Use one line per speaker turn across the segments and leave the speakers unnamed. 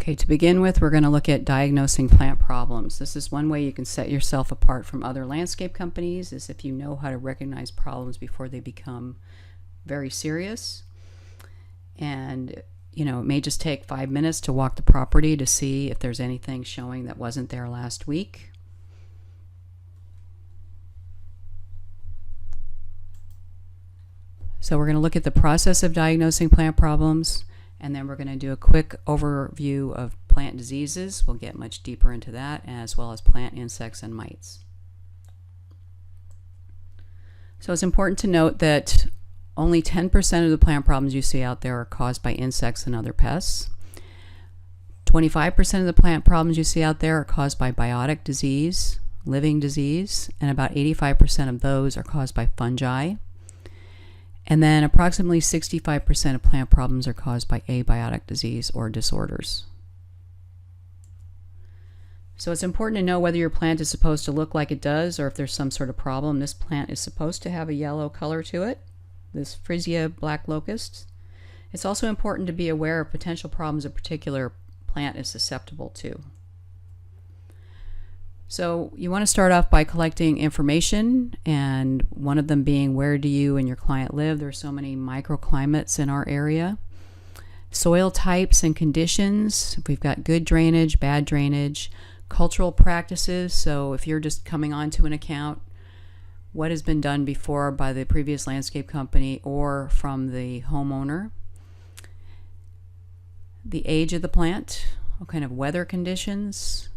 Okay, to begin with, we're going to look at diagnosing plant problems. This is one way you can set yourself apart from other landscape companies, is if you know how to recognize problems before they become very serious. And, it may just take 5 minutes to walk the property to see if there's anything showing that wasn't there last week. So we're going to look at the process of diagnosing plant problems, and then we're going to do a quick overview of plant diseases. We'll get much deeper into that, as well as plant insects and mites. So it's important to note that only 10% of the plant problems you see out there are caused by insects and other pests. 25% of the plant problems you see out there are caused by biotic disease, living disease, and about 85% of those are caused by fungi. And then approximately 65% of plant problems are caused by abiotic disease or disorders. So it's important to know whether your plant is supposed to look like it does or if there's some sort of problem. This plant is supposed to have a yellow color to it, this Frisia black locust. It's also important to be aware of potential problems a particular plant is susceptible to. So you want to start off by collecting information, and one of them being, where do you and your client live? There are so many microclimates in our area. Soil types and conditions, if we've got good drainage, bad drainage. Cultural practices, so if you're just coming onto an account, what has been done before by the previous landscape company or from the homeowner. The age of the plant, what kind of weather conditions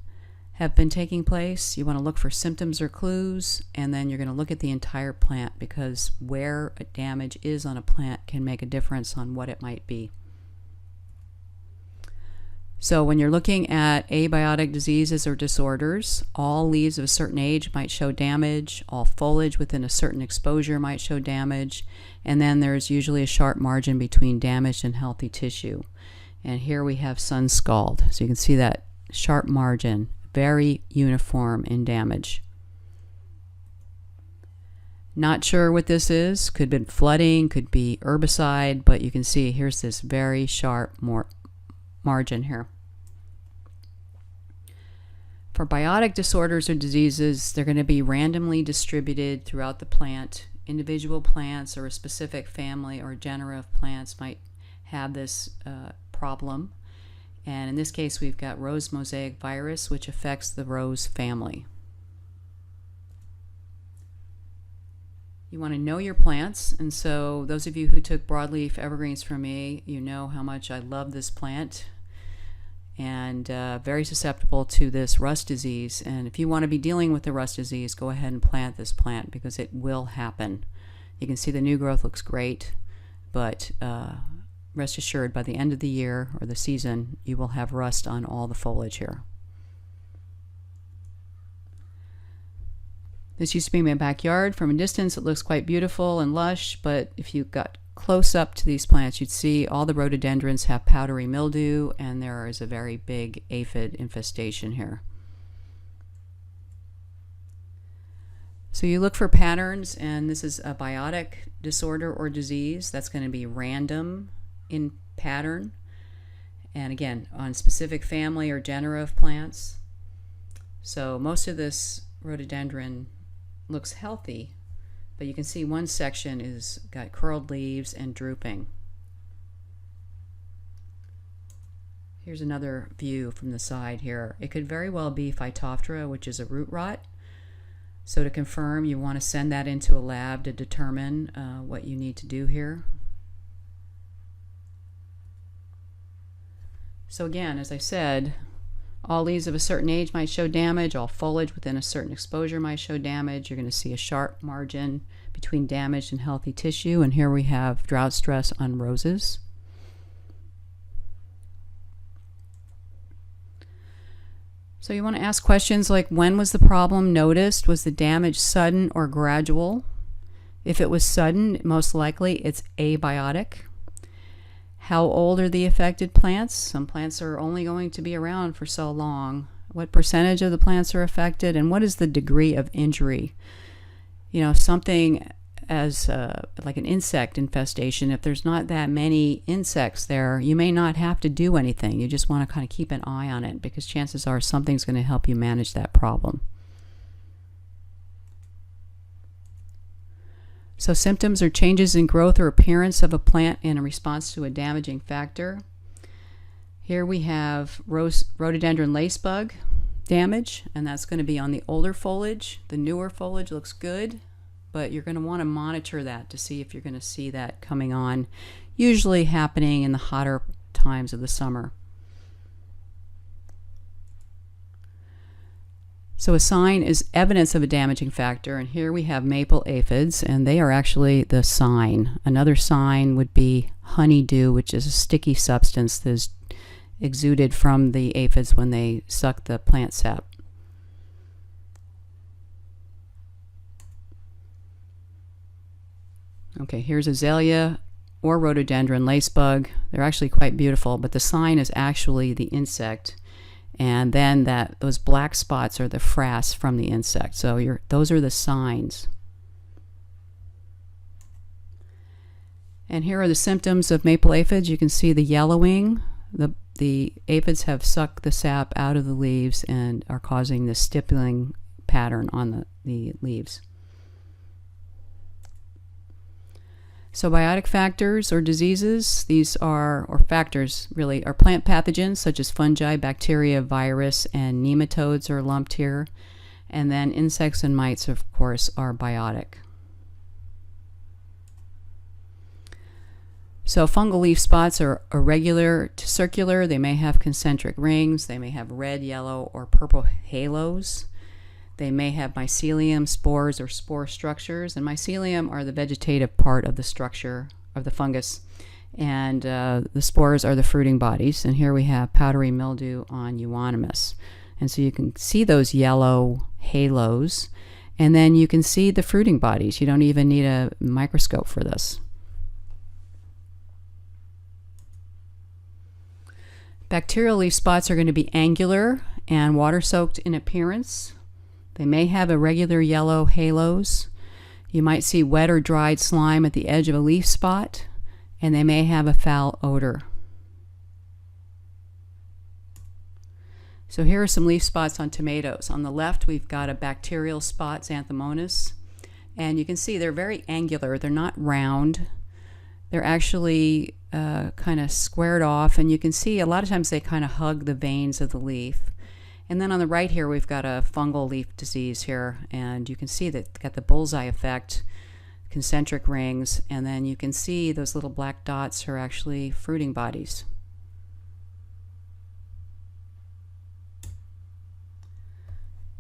have been taking place. You want to look for symptoms or clues, and then you're going to look at the entire plant, because where a damage is on a plant can make a difference on what it might be. So when you're looking at abiotic diseases or disorders, all leaves of a certain age might show damage, all foliage within a certain exposure might show damage, and then there's usually a sharp margin between damaged and healthy tissue. And here we have sun scald, so you can see that sharp margin, very uniform in damage. Not sure what this is. Could be flooding, could be herbicide, but you can see here's this very sharp margin here. For biotic disorders or diseases, they're going to be randomly distributed throughout the plant. Individual plants or a specific family or genera of plants might have this problem. And in this case, we've got rose mosaic virus, which affects the rose family. You want to know your plants, and so those of you who took broadleaf evergreens from me, you know how much I love this plant, and very susceptible to this rust disease. And if you want to be dealing with the rust disease, go ahead and plant this plant, because it will happen. You can see the new growth looks great, but rest assured, by the end of the year or the season, you will have rust on all the foliage here. This used to be my backyard. From a distance, it looks quite beautiful and lush, but if you got close up to these plants, you'd see all the rhododendrons have powdery mildew, and there is a very big aphid infestation here. So you look for patterns, and this is a biotic disorder or disease that's going to be random in pattern, and again on specific family or genera of plants. So most of this rhododendron looks healthy, but you can see one section is got curled leaves and drooping. Here's another view from the side here. It could very well be Phytophthora, which is a root rot. So to confirm, you want to send that into a lab to determine what you need to do here. So again, as I said, all leaves of a certain age might show damage, all foliage within a certain exposure might show damage. You're going to see a sharp margin between damaged and healthy tissue, and here we have drought stress on roses. So you want to ask questions like, when was the problem noticed? Was the damage sudden or gradual? If it was sudden, most likely it's abiotic. How old are the affected plants? Some plants are only going to be around for so long. What percentage of the plants are affected, and what is the degree of injury? Something as like an insect infestation, if there's not that many insects there, you may not have to do anything. You just want to kind of keep an eye on it, because chances are something's going to help you manage that problem. So symptoms are changes in growth or appearance of a plant in response to a damaging factor. Here we have rhododendron lacebug damage, and that's going to be on the older foliage. The newer foliage looks good, but you're going to want to monitor that to see if you're going to see that coming on, usually happening in the hotter times of the summer. So a sign is evidence of a damaging factor, and here we have maple aphids, and they are actually the sign. Another sign would be honeydew, which is a sticky substance that is exuded from the aphids when they suck the plant sap. Okay, here's azalea or rhododendron lacebug. They're actually quite beautiful, but the sign is actually the insect. And then those black spots are the frass from the insect. So those are the signs. And here are the symptoms of maple aphids. You can see the yellowing. The aphids have sucked the sap out of the leaves and are causing the stippling pattern on the leaves. So biotic factors or diseases, these are, or factors really, are plant pathogens such as fungi, bacteria, virus, and nematodes are lumped here. And then insects and mites, of course, are biotic. So fungal leaf spots are irregular to circular. They may have concentric rings. They may have red, yellow, or purple halos. They may have mycelium, spores, or spore structures. And mycelium are the vegetative part of the structure of the fungus. And the spores are the fruiting bodies. And here we have powdery mildew on Euonymus. And so you can see those yellow halos. And then you can see the fruiting bodies. You don't even need a microscope for this. Bacterial leaf spots are going to be angular and water-soaked in appearance. They may have irregular yellow halos. You might see wet or dried slime at the edge of a leaf spot, and they may have a foul odor. So here are some leaf spots on tomatoes. On the left, we've got a bacterial spot, Xanthomonas, and you can see they're very angular. They're not round. They're actually kind of squared off, and you can see a lot of times they kind of hug the veins of the leaf. And then on the right here, we've got a fungal leaf disease here, and you can see that it's got the bullseye effect, concentric rings, and then you can see those little black dots are actually fruiting bodies.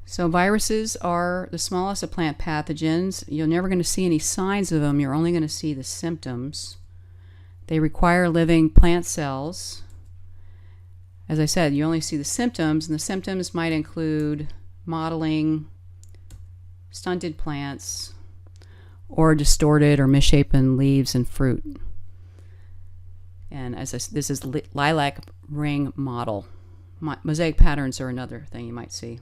So viruses are the smallest of plant pathogens. You're never going to see any signs of them. You're only going to see the symptoms. They require living plant cells. As I said, you only see the symptoms, and the symptoms might include mottling, stunted plants, or distorted or misshapen leaves and fruit. And this is lilac ring mottle. Mosaic patterns are another thing you might see.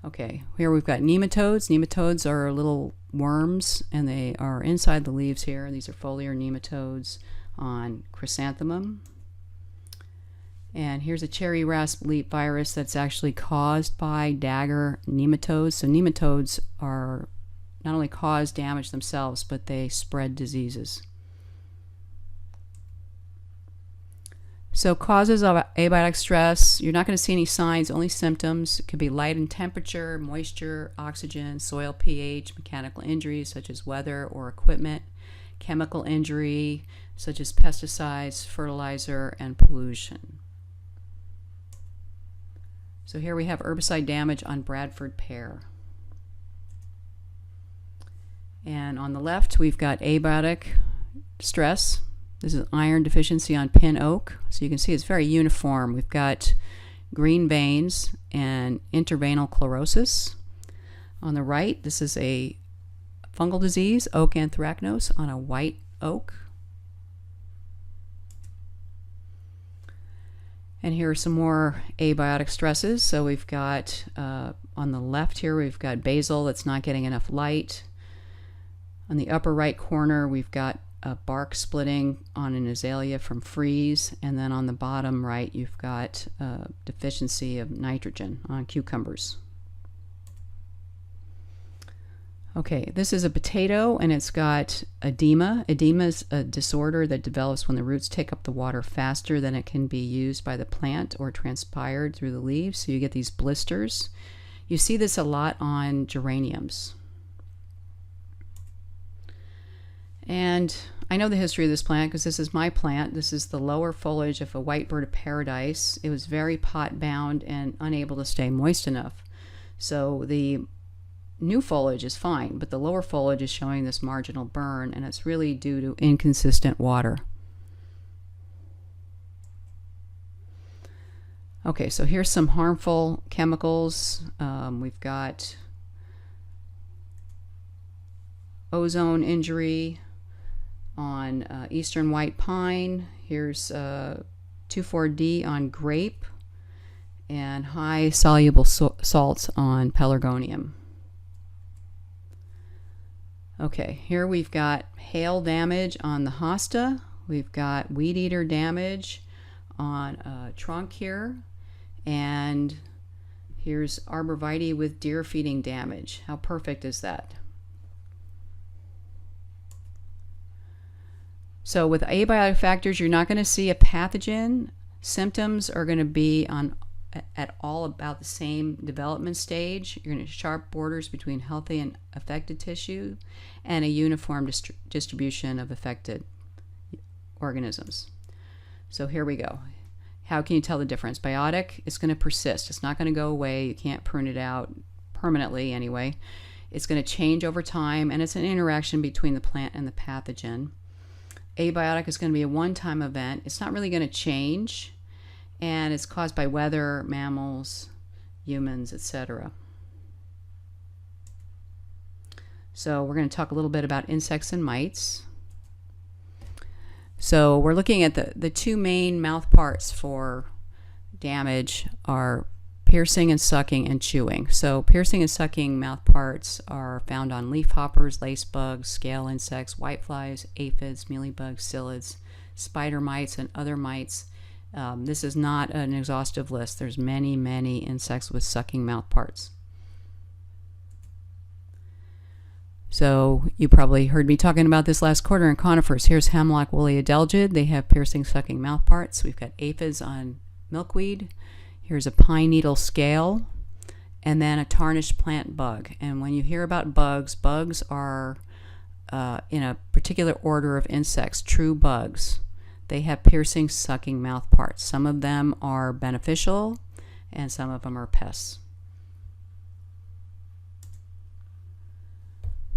Okay, here we've got nematodes. Nematodes are little worms, and they are inside the leaves here. These are foliar nematodes on chrysanthemum. And here's a cherry rasp leaf virus that's actually caused by dagger nematodes. So nematodes are not only cause damage themselves, but they spread diseases. So causes of abiotic stress, you're not going to see any signs, only symptoms. It could be light in temperature, moisture, oxygen, soil pH, mechanical injuries such as weather or equipment, chemical injury such as pesticides, fertilizer, and pollution. So here we have herbicide damage on Bradford pear. And on the left, we've got abiotic stress. This is iron deficiency on pin oak. So you can see it's very uniform. We've got green veins and interveinal chlorosis. On the right, this is a fungal disease, oak anthracnose, on a white oak. And here are some more abiotic stresses. So we've got, on the left here, we've got basil that's not getting enough light. On the upper right corner, we've got a bark splitting on an azalea from freeze, and then on the bottom right, you've got a deficiency of nitrogen on cucumbers. Okay, this is a potato, and it's got edema. Edema is a disorder that develops when the roots take up the water faster than it can be used by the plant or transpired through the leaves, so you get these blisters. You see this a lot on geraniums. And I know the history of this plant because this is my plant. This is the lower foliage of a white bird of paradise. It was very pot bound and unable to stay moist enough. So the new foliage is fine, but the lower foliage is showing this marginal burn, and it's really due to inconsistent water. Okay, so here's some harmful chemicals. We've got ozone injury on eastern white pine. Here's 2,4-D on grape, and high soluble salts on pelargonium. Okay, here we've got hail damage on the hosta. We've got weed eater damage on a trunk here, and here's arborvitae with deer feeding damage. How perfect is that? So with abiotic factors, you're not going to see a pathogen. Symptoms are going to be at all about the same development stage. You're going to have sharp borders between healthy and affected tissue, and a uniform distribution of affected organisms. So here we go. How can you tell the difference? Biotic is going to persist. It's not going to go away. You can't prune it out permanently anyway. It's going to change over time, and it's an interaction between the plant and the pathogen. Abiotic is going to be a one-time event. It's not really going to change, and it's caused by weather, mammals, humans, etc. So we're going to talk a little bit about insects and mites. So we're looking at the two main mouth parts for damage are piercing and sucking and chewing. So piercing and sucking mouth parts are found on leafhoppers, lacebugs, scale insects, whiteflies, aphids, mealybugs, psyllids, spider mites, and other mites. This is not an exhaustive list. There's many, many insects with sucking mouth parts. So you probably heard me talking about this last quarter in conifers. Here's hemlock woolly adelgid. They have piercing, sucking mouth parts. We've got aphids on milkweed. Here's a pine needle scale, and then a tarnished plant bug. And when you hear about bugs, bugs are in a particular order of insects, true bugs. They have piercing, sucking mouth parts. Some of them are beneficial, and some of them are pests.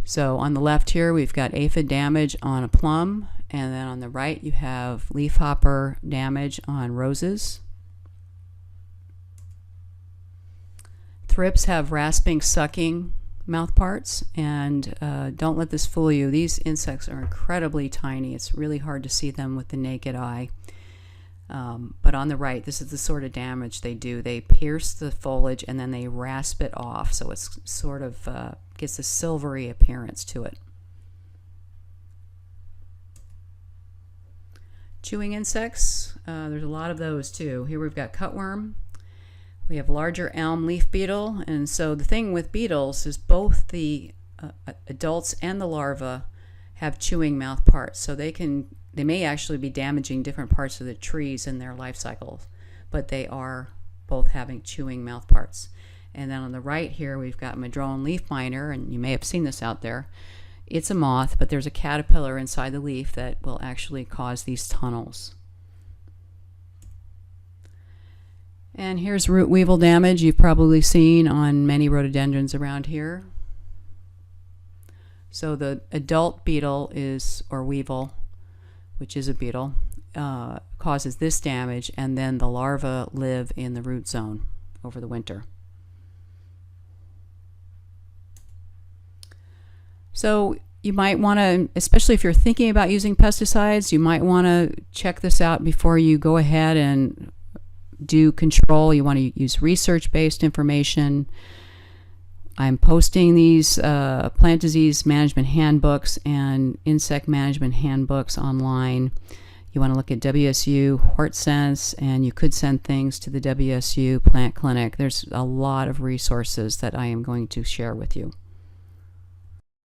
So on the left here, we've got aphid damage on a plum, and then on the right, you have leafhopper damage on roses. Thrips have rasping, sucking mouth parts, and don't let this fool you. These insects are incredibly tiny. It's really hard to see them with the naked eye. But on the right, this is the sort of damage they do. They pierce the foliage and then they rasp it off, so it's sort of gets a silvery appearance to it. Chewing insects, there's a lot of those too. Here we've got cutworm. We have larger elm leaf beetle, and so the thing with beetles is both the adults and the larvae have chewing mouth parts, so they may actually be damaging different parts of the trees in their life cycle, but they are both having chewing mouth parts. And then on the right here, we've got madrone leaf miner, and you may have seen this out there. It's a moth, but there's a caterpillar inside the leaf that will actually cause these tunnels. And here's root weevil damage you've probably seen on many rhododendrons around here. So the adult beetle or weevil, which is a beetle, causes this damage, and then the larvae live in the root zone over the winter. So you might want to, especially if you're thinking about using pesticides, you might want to check this out before you go ahead and do control. You want to use research-based information. I'm posting these plant disease management handbooks and insect management handbooks online. You want to look at WSU HortSense, and you could send things to the WSU Plant Clinic. There's a lot of resources that I am going to share with you.